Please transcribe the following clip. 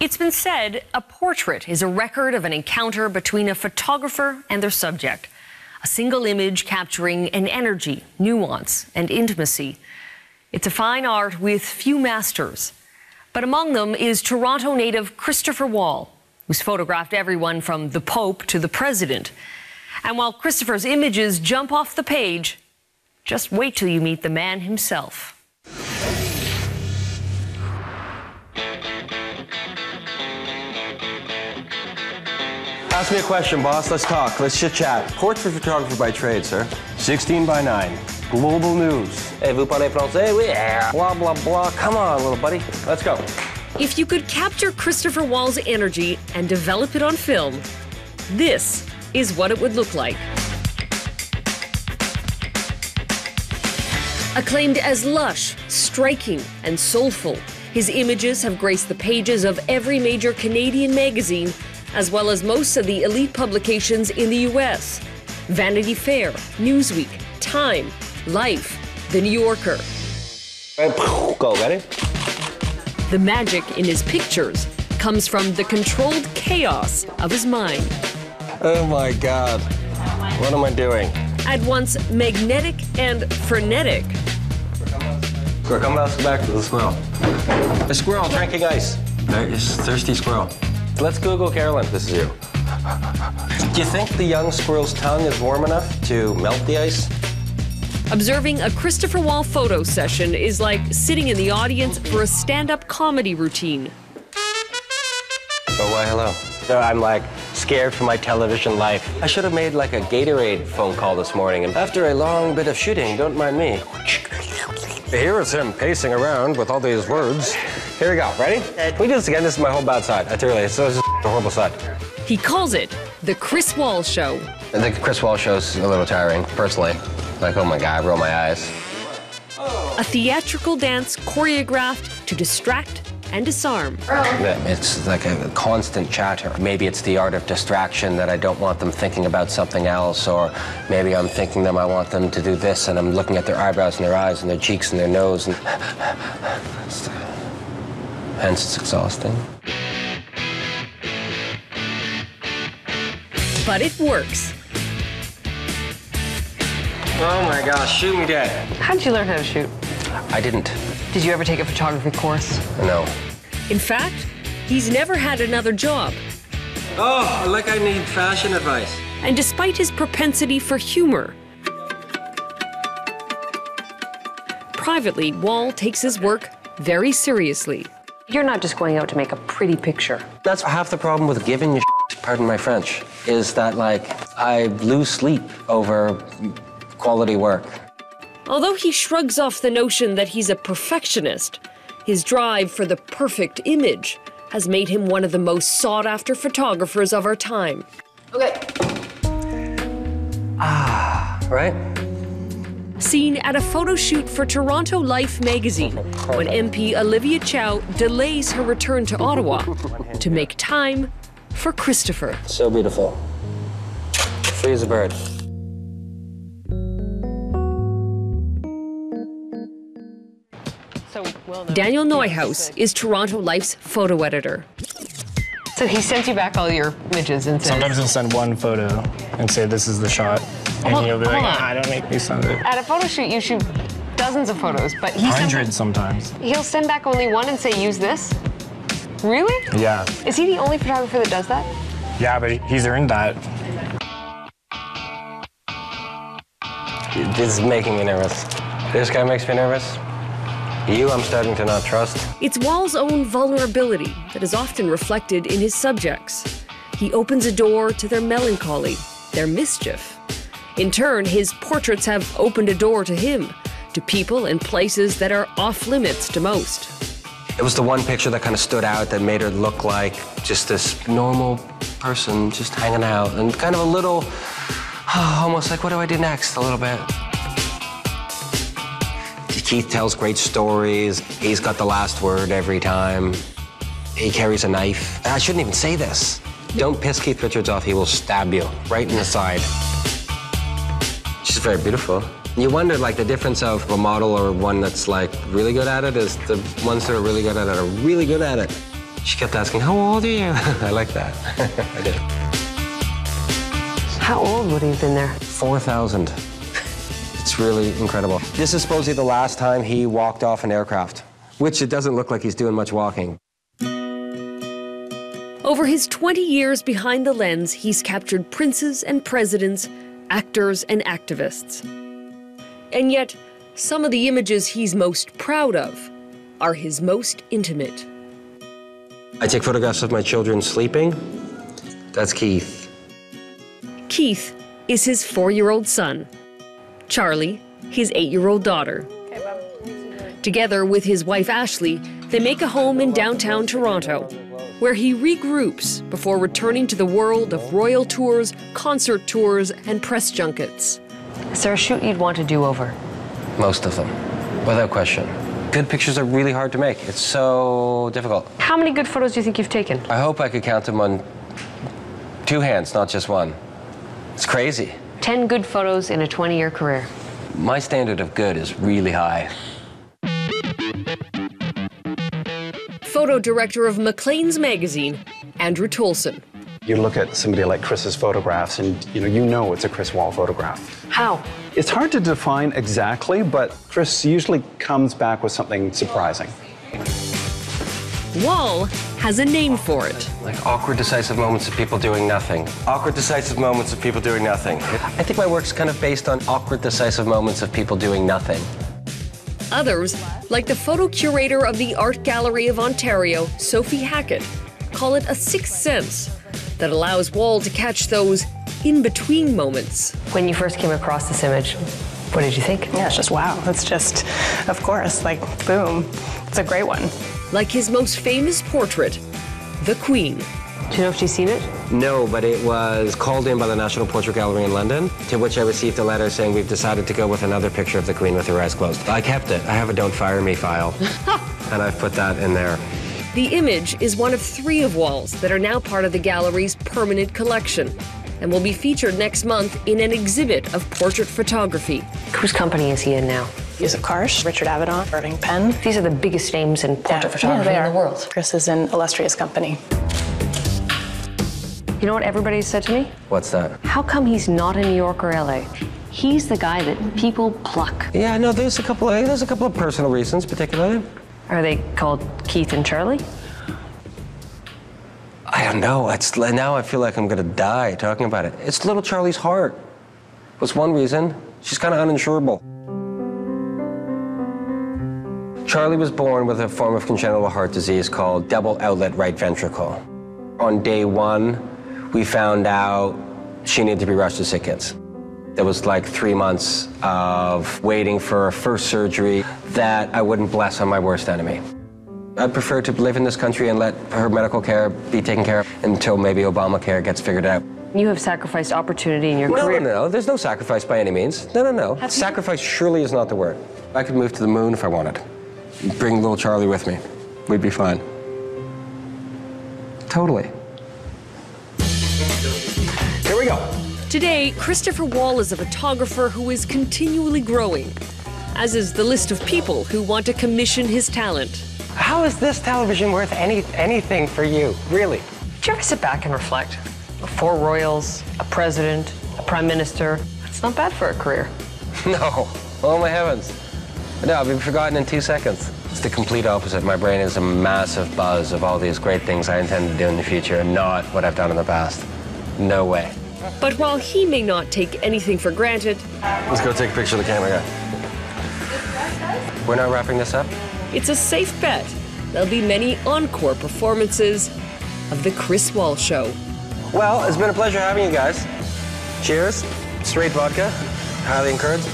It's been said a portrait is a record of an encounter between a photographer and their subject. A single image capturing an energy, nuance, and intimacy. It's a fine art with few masters. But among them is Toronto native Christopher Wall, who's photographed everyone from the Pope to the President. And while Christopher's images jump off the page, just wait till you meet the man himself. Ask me a question, boss. Let's talk. Let's chit-chat. Portrait photographer by trade, sir. 16 by 9. Global news. Hey, vous parlez français? Oui. Blah, blah, blah. Come on, little buddy. Let's go. If you could capture Christopher Wall's energy and develop it on film, this is what it would look like. Acclaimed as lush, striking, and soulful, his images have graced the pages of every major Canadian magazine, as well as most of the elite publications in the U.S. Vanity Fair, Newsweek, Time, Life, The New Yorker. Go, ready? The magic in his pictures comes from the controlled chaos of his mind. Oh my God. What am I doing? At once magnetic and frenetic. Squirrel, come back to the squirrel. A squirrel drinking ice. There is thirsty squirrel. Let's Google Carolyn. This is you. Do you think the young squirrel's tongue is warm enough to melt the ice? Observing a Christopher Wall photo session is like sitting in the audience for a stand-up comedy routine. Oh, why, hello. So I'm like scared for my television life. I should have made like a Gatorade phone call this morning. And after a long bit of shooting, don't mind me. Here is him pacing around with all these words. Here we go. Ready? Can we do this again? This is my whole bad side. It's just a horrible side. He calls it the Chris Wall Show. I think the Chris Wall show's a little tiring, personally. Like, oh my God, I roll my eyes. A theatrical dance choreographed to distract and disarm. It's like a constant chatter. Maybe it's the art of distraction that I don't want them thinking about something else, or maybe I'm thinking I want them to do this, and I'm looking at their eyebrows and their eyes and their cheeks and their nose, and hence it's exhausting. But it works. Oh my gosh, shoot me dead. How did you learn how to shoot? I didn't. Did you ever take a photography course? No. In fact, he's never had another job. Oh, like I need fashion advice. And despite his propensity for humor, privately, Wall takes his work very seriously. You're not just going out to make a pretty picture. That's half the problem with giving you pardon my French, is that, like, I lose sleep over quality work. Although he shrugs off the notion that he's a perfectionist, his drive for the perfect image has made him one of the most sought-after photographers of our time. Okay. Right? Seen at a photo shoot for Toronto Life magazine when MP Olivia Chow delays her return to Ottawa to make time for Christopher. So beautiful. Free as a bird. Daniel Neuhaus is Toronto Life's photo editor. So he sends you back all your images and says... Sometimes he'll send one photo and say, this is the shot. And he'll be like, don't make me send it. At a photo shoot, you shoot dozens of photos, but Hundreds sometimes. He'll send back only one and say, use this? Really? Yeah. Is he the only photographer that does that? Yeah, but he's earned that. This is making me nervous. This guy makes me nervous. You, I'm starting to not trust. It's Wall's own vulnerability that is often reflected in his subjects. He opens a door to their melancholy, their mischief. In turn, his portraits have opened a door to him, to people and places that are off limits to most. It was the one picture that kind of stood out that made her look like just this normal person just hanging out and kind of a little, almost like, what do I do next, a little bit. Keith tells great stories. He's got the last word every time. He carries a knife. I shouldn't even say this. Don't piss Keith Richards off, he will stab you right in the side. She's very beautiful. You wonder, like, the difference of a model or one that's, like, really good at it is the ones that are really good at it are really good at it. She kept asking, how old are you? I like that. I did. How old would he have been there? 4,000. It's really incredible. This is supposedly the last time he walked off an aircraft, which it doesn't look like he's doing much walking. Over his 20 years behind the lens, he's captured princes and presidents, actors and activists. And yet, some of the images he's most proud of are his most intimate. I take photographs of my children sleeping. That's Keith. Keith is his 4-year-old son. Charlie, his 8-year-old daughter. Together with his wife Ashley, they make a home in downtown Toronto, where he regroups before returning to the world of royal tours, concert tours, and press junkets. Is there a shoot you'd want to do over? Most of them, without question. Good pictures are really hard to make. It's so difficult. How many good photos do you think you've taken? I hope I could count them on 2 hands, not just one. It's crazy. 10 good photos in a 20-year career. My standard of good is really high. Photo director of Maclean's magazine, Andrew Tolson. You look at somebody like Chris's photographs and you know it's a Chris Wall photograph. How? It's hard to define exactly, but Chris usually comes back with something surprising. Wall has a name for it. Like awkward, decisive moments of people doing nothing. Awkward, decisive moments of people doing nothing. I think my work's kind of based on awkward, decisive moments of people doing nothing. Others, like the photo curator of the Art Gallery of Ontario, Sophie Hackett, call it a sixth sense that allows Wall to catch those in-between moments. When you first came across this image, what did you think? Yeah, it's just wow. It's just, of course, like, boom. It's a great one. Like his most famous portrait, the Queen. Do you know if she's seen it? No, but it was called in by the National Portrait Gallery in London, to which I received a letter saying we've decided to go with another picture of the Queen with her eyes closed. I kept it. I have a Don't Fire Me file, and I've put that in there. The image is one of 3 of Wall's that are now part of the gallery's permanent collection and will be featured next month in an exhibit of portrait photography. Whose company is he in now? Yusuf Karsh, Richard Avedon, Irving Penn. These are the biggest names in portrait photography in the world. Chris is an illustrious company. You know what everybody said to me? What's that? How come he's not in New York or LA? He's the guy that people pluck. Yeah, no, there's a couple of personal reasons, particularly. Are they called Keith and Charlie? I don't know. Now I feel like I'm gonna die talking about it. It's little Charlie's heart. Was one reason. She's kind of uninsurable. Charlie was born with a form of congenital heart disease called double outlet right ventricle. On day 1, we found out she needed to be rushed to SickKids. There was like 3 months of waiting for a first surgery that I wouldn't bless on my worst enemy. I'd prefer to live in this country and let her medical care be taken care of until maybe Obamacare gets figured out. You have sacrificed opportunity in your career. No, there's no sacrifice by any means. No. Sacrifice surely is not the word. I could move to the moon if I wanted. Bring little Charlie with me. We'd be fine. Totally. Here we go. Today, Christopher Wall is a photographer who is continually growing, as is the list of people who want to commission his talent. How is this television worth anything for you, really? Did you ever sit back and reflect? 4 royals, a president, a prime minister. It's not bad for a career. No. Oh, my heavens. No, I'll be forgotten in 2 seconds. It's the complete opposite. My brain is a massive buzz of all these great things I intend to do in the future and not what I've done in the past. No way. But while he may not take anything for granted, Let's go take a picture of the camera guy. We're not wrapping this up? it's a safe bet there'll be many encore performances of The Chris Wall Show. Well, it's been a pleasure having you guys. Cheers. Straight vodka. Highly encouraged.